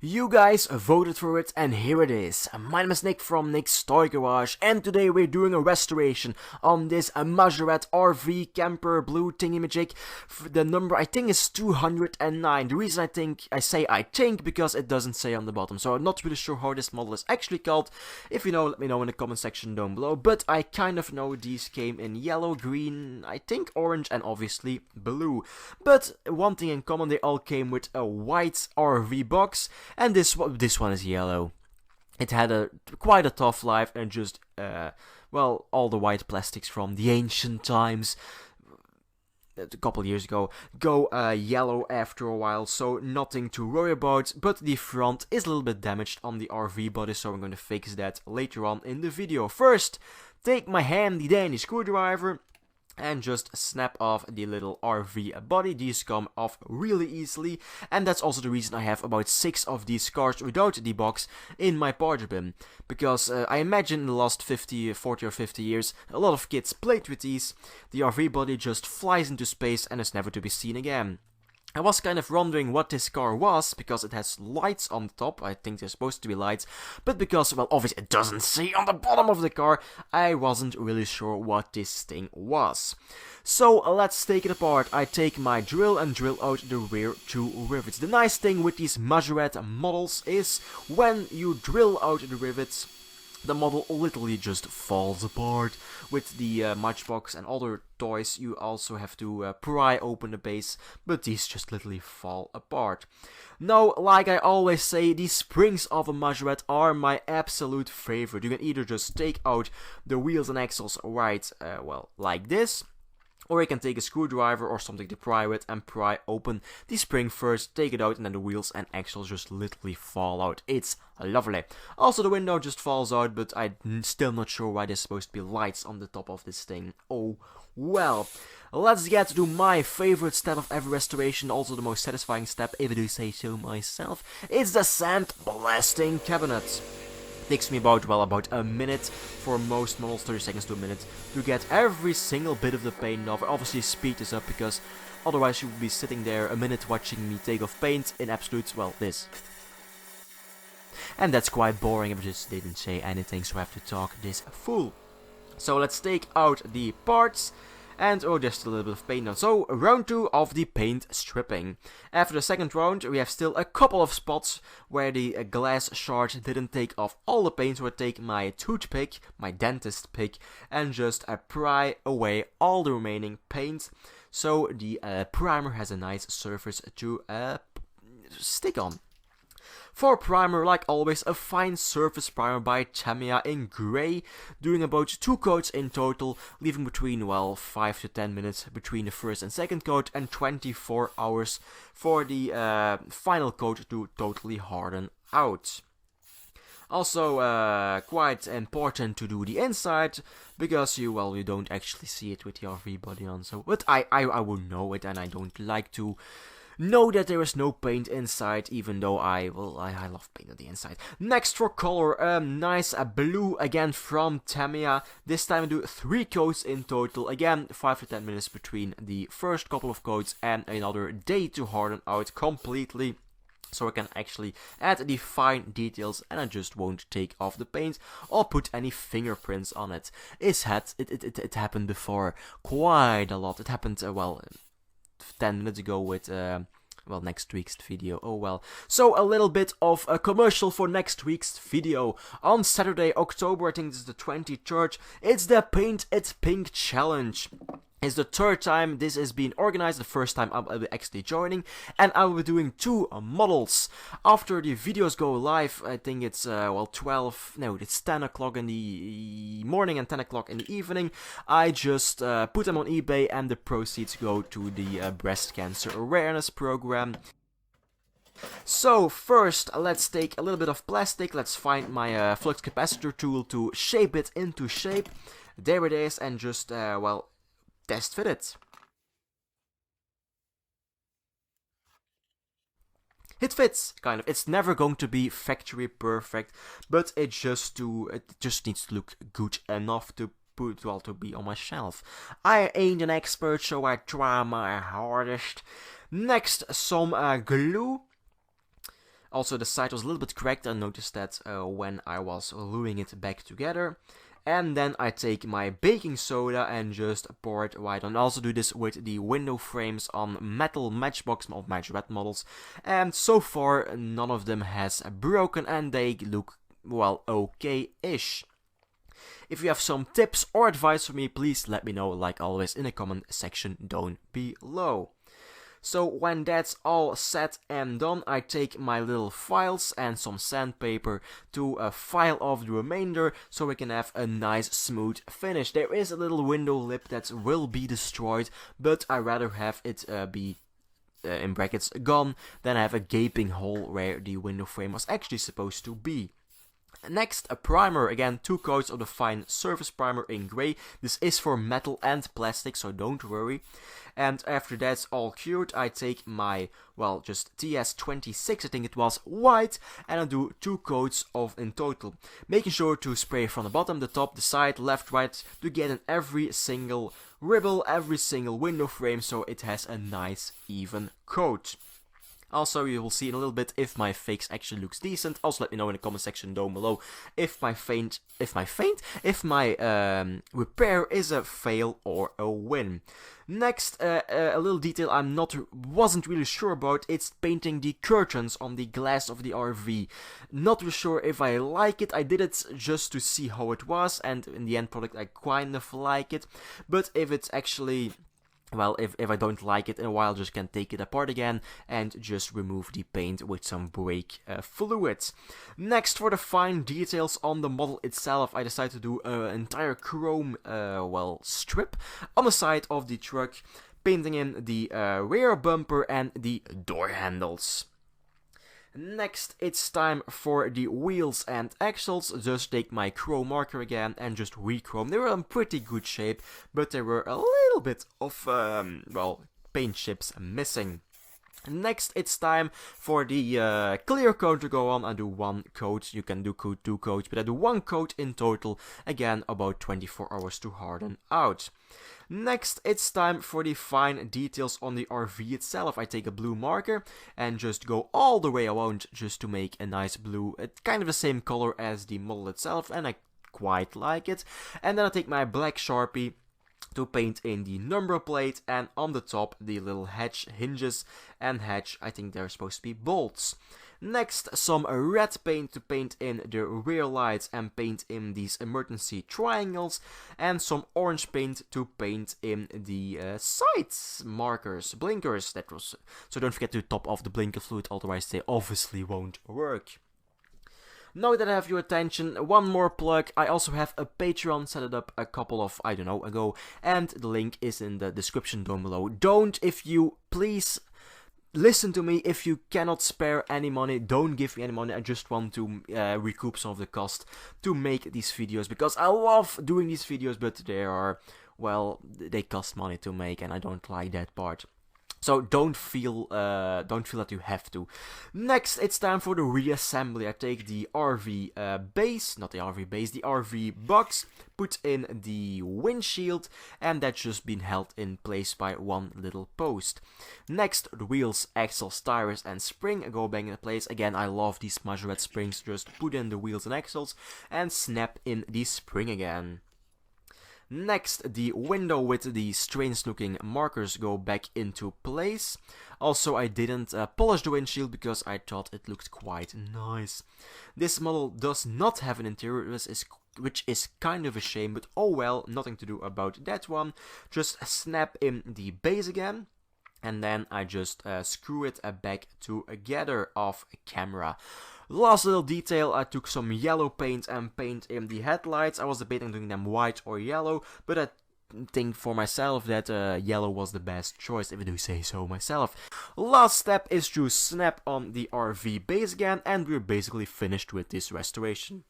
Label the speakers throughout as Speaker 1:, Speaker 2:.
Speaker 1: You guys voted for it, and here it is. My name is Nick from Nickstoygarage, and today we're doing a restoration on this Majorette RV camper blue thingy-majig. The number I think is 209. The reason I say I think because it doesn't say on the bottom, so I'm not really sure how this model is actually called. If you know, let me know in the comment section down below. But I kind of know these came in yellow, green, I think orange, and obviously blue. But one thing in common, they all came with a white RV box. And this one is yellow. It had quite a tough life and just, well, all the white plastics from the ancient times, a couple years ago, go yellow after a while, so nothing to worry about. But the front is a little bit damaged on the RV body, so I'm going to fix that later on in the video. First, take my handy dandy screwdriver and just snap off the little RV body. These come off really easily, and that's also the reason I have about 6 of these cars without the box in my party bin, because I imagine in the last 40 or 50 years a lot of kids played with these. The RV body just flies into space and is never to be seen again. I was kind of wondering what this car was, because it has lights on the top. I think they're supposed to be lights, but because, well, obviously it doesn't say on the bottom of the car, I wasn't really sure what this thing was. So let's take it apart. I take my drill and drill out the rear 2 rivets. The nice thing with these Majorette models is when you drill out the rivets, the model literally just falls apart. With the matchbox and other toys, you also have to pry open the base, but these just literally fall apart. Now, like I always say, the springs of a Majorette are my absolute favorite. You can either just take out the wheels and axles right, well, like this, or you can take a screwdriver or something to pry with and pry open the spring first, take it out, and then the wheels and axles just literally fall out. It's lovely. Also, the window just falls out, but I'm still not sure why there's supposed to be lights on the top of this thing. Oh well. Let's get to my favorite step of every restoration, also the most satisfying step, if I do say so myself. It's the sand blasting cabinet. Takes me about a minute for most models, 30 seconds to a minute, to get every single bit of the paint off. Obviously speed this up, because otherwise you would be sitting there a minute watching me take off paint in absolute, well, this. And that's quite boring if I just didn't say anything, so I have to talk this full. So let's take out the parts. And oh, there's still a little bit of paint on. So, round 2 of the paint stripping. After the second round, we have still a couple of spots where the glass shard didn't take off all the paint. So I take my toothpick, my dentist pick, and just pry away all the remaining paint. So the primer has a nice surface to stick on. For primer, like always, a fine surface primer by Tamiya in grey, doing about 2 coats in total, leaving between, well, 5 to 10 minutes between the first and second coat, and 24 hours for the final coat to totally harden out. Also, quite important to do the inside, because you don't actually see it with the RV body on, so, but I would know it, and I don't like to know that there is no paint inside, even though I love paint on the inside. Next for color, nice blue again from Tamiya. This time I do 3 coats in total. Again, 5 to 10 minutes between the first couple of coats and another day to harden out completely. So I can actually add the fine details, and I just won't take off the paint or put any fingerprints on it. It happened before quite a lot. It happened, 10 minutes ago with, next week's video. Oh well. So a little bit of a commercial for next week's video. On Saturday, October, I think this is the 23rd, it's the Paint It Pink Challenge. It's the 3rd time this is being organized, the 1st time I'll be actually joining, and I will be doing 2 models. After the videos go live, I think it's, it's 10 o'clock in the morning and 10 o'clock in the evening, I just put them on eBay, and the proceeds go to the breast cancer awareness program. So first, let's take a little bit of plastic, let's find my flux capacitor tool to shape it into shape. There it is, and just, test fit it. It fits, kind of. It's never going to be factory perfect, but it just needs to look good enough to be on my shelf. I ain't an expert, so I try my hardest. Next, some glue. Also, the side was a little bit cracked. I noticed that when I was gluing it back together. And then I take my baking soda and just pour it right on. I also do this with the window frames on metal matchbox of Majorette models. And so far, none of them has broken and they look, well, okay-ish. If you have some tips or advice for me, please let me know, like always, in the comment section down below. So when that's all set and done, I take my little files and some sandpaper to file off the remainder so we can have a nice smooth finish. There is a little window lip that will be destroyed, but I rather have it be in brackets gone than have a gaping hole where the window frame was actually supposed to be. Next, a primer, again 2 coats of the fine surface primer in grey. This is for metal and plastic, so don't worry. And after that's all cured, I take my, well, just TS26, I think it was, white, and I do 2 coats of in total. Making sure to spray from the bottom, the top, the side, left, right, to get in every single ribble, every single window frame, so it has a nice even coat. Also, you will see in a little bit if my fakes actually looks decent. Also, let me know in the comment section down below if my repair is a fail or a win. Next, a little detail I wasn't really sure about. It's painting the curtains on the glass of the RV. Not really sure if I like it. I did it just to see how it was, and in the end product I kind of like it. But if it's actually, well, if I don't like it in a while, just can take it apart again and just remove the paint with some brake fluid. Next, for the fine details on the model itself, I decided to do an entire chrome, strip on the side of the truck, painting in the rear bumper and the door handles. Next, it's time for the wheels and axles. Just take my chrome marker again and just re-chrome. They were in pretty good shape, but there were a little bit of, paint chips missing. Next, it's time for the clear coat to go on. I do 1 coat. You can do 2 coats, but I do 1 coat in total. Again, about 24 hours to harden out. Next, it's time for the fine details on the RV itself. I take a blue marker and just go all the way around just to make a nice blue. It's kind of the same color as the model itself, and I quite like it. And then I take my black Sharpie to paint in the number plate, and on the top the little hatch hinges and hatch, I think they're supposed to be bolts. Next, some red paint to paint in the rear lights and paint in these emergency triangles, and some orange paint to paint in the sides markers, blinkers. So don't forget to top off the blinker fluid, otherwise they obviously won't work. Now that I have your attention, one more plug. I also have a Patreon set it up a couple of, ago, and the link is in the description down below. Please listen to me. If you cannot spare any money, don't give me any money. I just want to recoup some of the cost to make these videos, because I love doing these videos, but they cost money to make, and I don't like that part. So don't feel that you have to. Next, it's time for the reassembly. I take the RV the RV box, put in the windshield, and that's just been held in place by 1 little post. Next, the wheels, axles, tires, and spring go back in place. Again, I love these Majorette springs. Just put in the wheels and axles and snap in the spring again. Next, the window with the strange looking markers go back into place. Also, I didn't polish the windshield because I thought it looked quite nice. This model does not have an interior, which is kind of a shame, but oh well, nothing to do about that one. Just snap in the base again, and then I just screw it back together off camera. Last little detail, I took some yellow paint and paint in the headlights. I was debating doing them white or yellow, but I think for myself that yellow was the best choice, if I do say so myself. Last step is to snap on the RV base again, and we're basically finished with this restoration.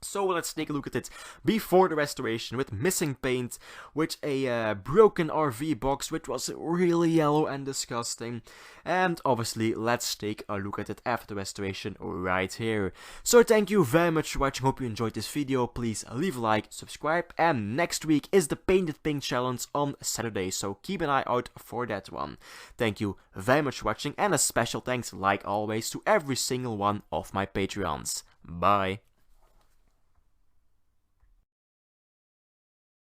Speaker 1: So let's take a look at it before the restoration, with missing paint, with a broken RV box which was really yellow and disgusting, and obviously let's take a look at it after the restoration right here. So thank you very much for watching, hope you enjoyed this video. Please leave a like, subscribe, and next week is the Painted Pink challenge on Saturday, so keep an eye out for that one. Thank you very much for watching, and a special thanks like always to every single one of my Patreons. Bye.